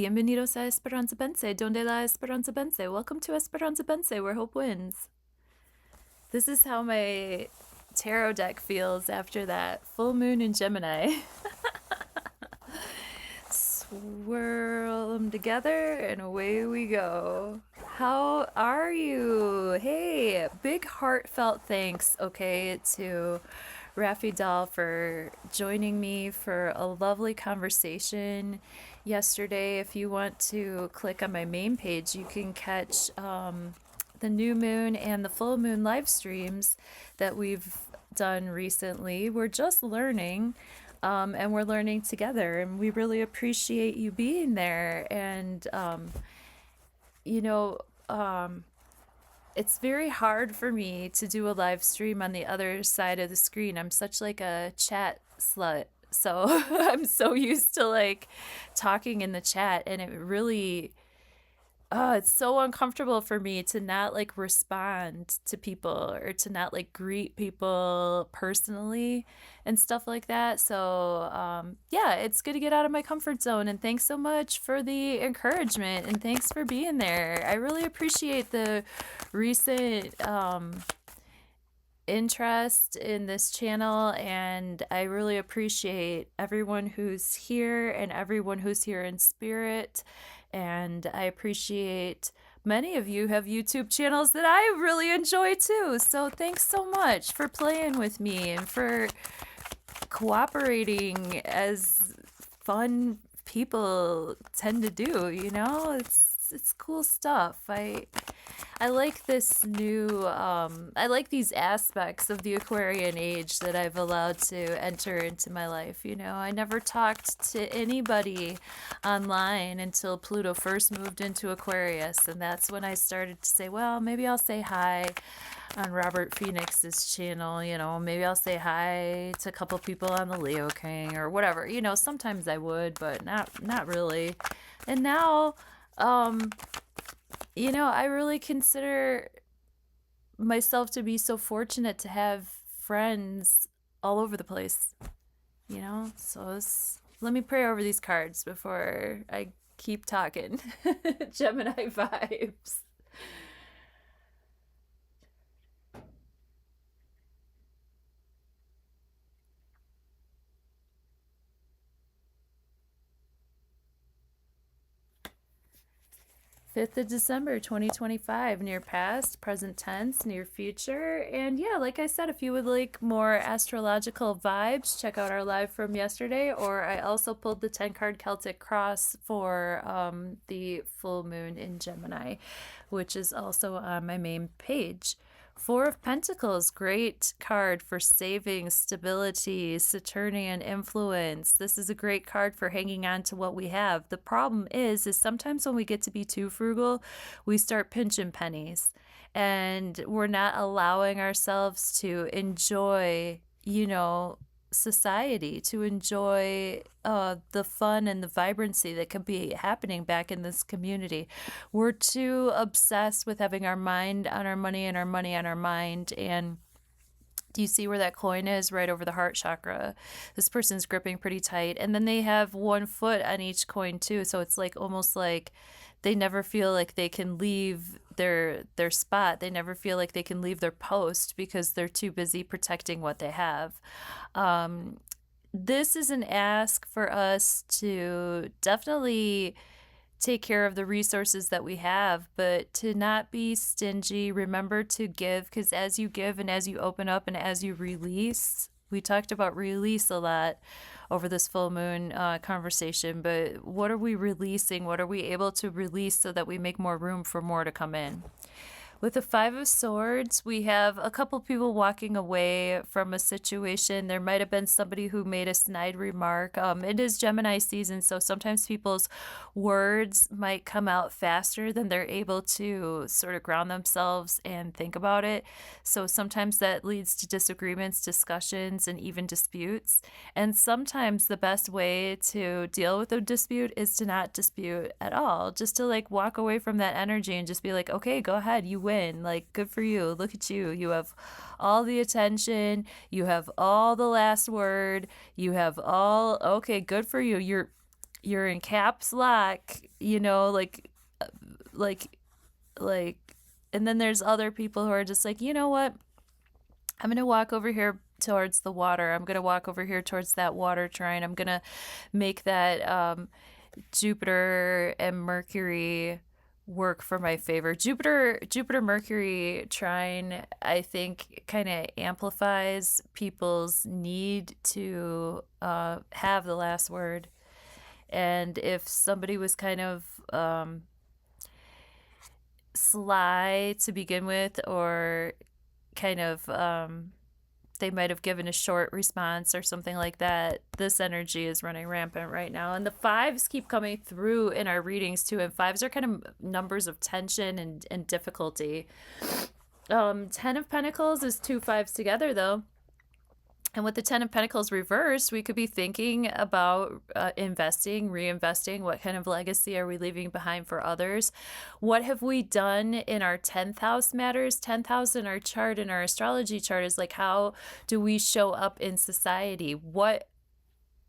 Bienvenidos a Esperanza Pense, donde la Esperanza Pense. Welcome to Esperanza Pense, where hope wins. This is how my tarot deck feels after that full moon in Gemini. Swirl them together and away we go. How are you? Hey, big heartfelt thanks, okay, to Rafi Dahl for joining me for a lovely conversation yesterday. If you want to click on my main page, you can catch the new moon and the full moon live streams that we've done recently. We're just learning, and we're learning together, and we really appreciate you being there. And you know, it's very hard for me to do a live stream on the other side of the screen. I'm such like a chat slut. So I'm so used to like talking in the chat, and it really it's so uncomfortable for me to not like respond to people or to not like greet people personally and stuff like that. So yeah, it's good to get out of my comfort zone. And thanks so much for the encouragement, and thanks for being there. I really appreciate the recent interest in this channel, and I really appreciate everyone who's here and everyone who's here in spirit. And I appreciate many of you have YouTube channels that I really enjoy too. So thanks so much for playing with me and for cooperating as fun people tend to do, you know? It's cool stuff. I like this new I like these aspects of the Aquarian age that I've allowed to enter into my life. You know, I never talked to anybody online until Pluto first moved into Aquarius, and that's when I started to say, well, maybe I'll say hi on Robert Phoenix's channel, you know, maybe I'll say hi to a couple people on the Leo King or whatever. You know, sometimes I would, but not really. And now you know, I really consider myself to be so fortunate to have friends all over the place, you know? So let me pray over these cards before I keep talking. Gemini vibes. 5th of December, 2025, near past, present tense, near future. And yeah, like I said, if you would like more astrological vibes, check out our live from yesterday. Or I also pulled the 10-card Celtic cross for the full moon in Gemini, which is also on my main page. 4 of Pentacles, great card for saving, stability, Saturnian influence. This is a great card for hanging on to what we have. The problem is sometimes when we get to be too frugal, we start pinching pennies, and we're not allowing ourselves to enjoy, you know, society, to enjoy the fun and the vibrancy that could be happening back in this community. We're too obsessed with having our mind on our money and our money on our mind. And do you see where that coin is? Right over the heart chakra. This person's gripping pretty tight, and then they have one foot on each coin too, so it's like almost like they never feel like they can leave their spot. They never feel like they can leave their post because they're too busy protecting what they have. This is an ask for us to definitely take care of the resources that we have, but to not be stingy. Remember to give, because as you give and as you open up and as you release, we talked about release a lot over this full moon conversation, but what are we releasing? What are we able to release so that we make more room for more to come in? With the 5 of Swords, we have a couple people walking away from a situation. There might have been somebody who made a snide remark. It is Gemini season, so sometimes people's words might come out faster than they're able to sort of ground themselves and think about it. So sometimes that leads to disagreements, discussions, and even disputes. And sometimes the best way to deal with a dispute is to not dispute at all, just to like walk away from that energy and just be like, okay, go ahead, you win. Like, good for you. Look at you. You have all the attention. You have all the last word. You have all, okay, good for you. you're in caps lock, you know, like like and then there's other people who are just like, you know what, I'm gonna walk over here towards the water, I'm gonna walk over here towards that water trine, I'm gonna make that Jupiter and Mercury work for my favor. Jupiter Mercury trine, I think, kind of amplifies people's need to have the last word. And if somebody was kind of sly to begin with, or kind of they might have given a short response or something like that, this energy is running rampant right now. And the fives keep coming through in our readings too, and fives are kind of numbers of tension and difficulty. 10 of Pentacles is two fives together though. And with the 10 of Pentacles reversed, we could be thinking about investing, reinvesting. What kind of legacy are we leaving behind for others? What have we done in our 10th house matters? 10th house in our chart, in our astrology chart, is like, how do we show up in society? What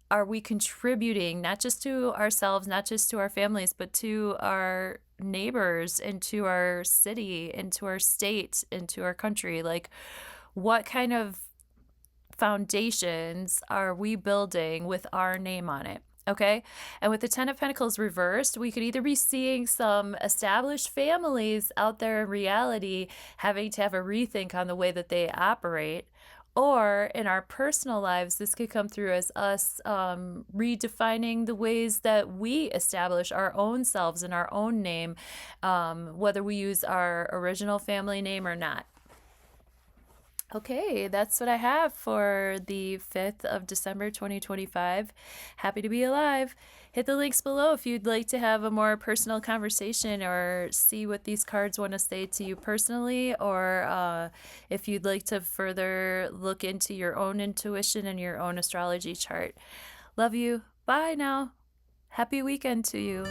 are we contributing, not just to ourselves, not just to our families, but to our neighbors and to our city and to our state and to our country? Like, what kind of foundations are we building with our name on it? Okay. And with the 10 of Pentacles reversed, we could either be seeing some established families out there in reality having to have a rethink on the way that they operate, or in our personal lives, this could come through as us redefining the ways that we establish our own selves and our own name, whether we use our original family name or not. Okay, that's what I have for the 5th of December 2025. Happy to be alive. Hit the links below if you'd like to have a more personal conversation or see what these cards want to say to you personally, or if you'd like to further look into your own intuition and your own astrology chart. Love you. Bye now. Happy weekend to you.